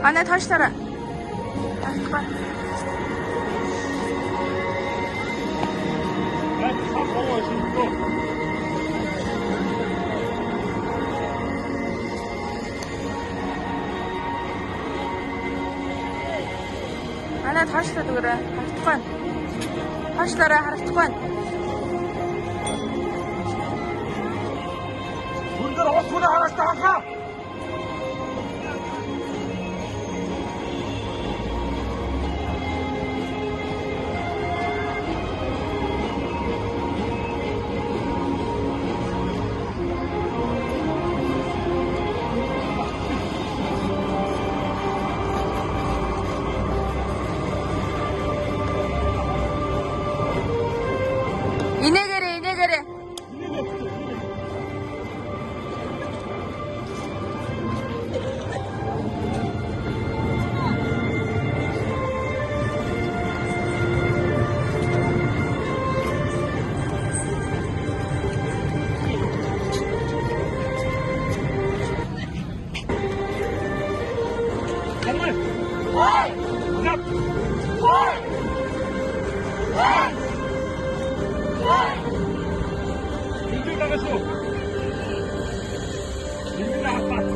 Ana taşlara. Bak. Ana taşladı buraya. Hartıkan. Taşlara hartıkan. Bunlar okula araştırma. İne göre. Tamam. Vay! Yap. Vay! Vay! Vay! Hindi ka gaso. Hindi na hapat.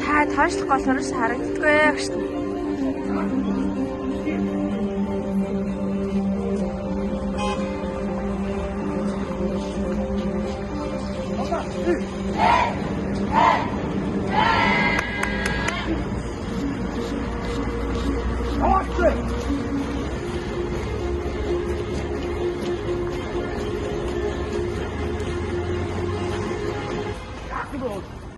Та тоошлох голоороос харагддаггүй гэж байна. Awesome!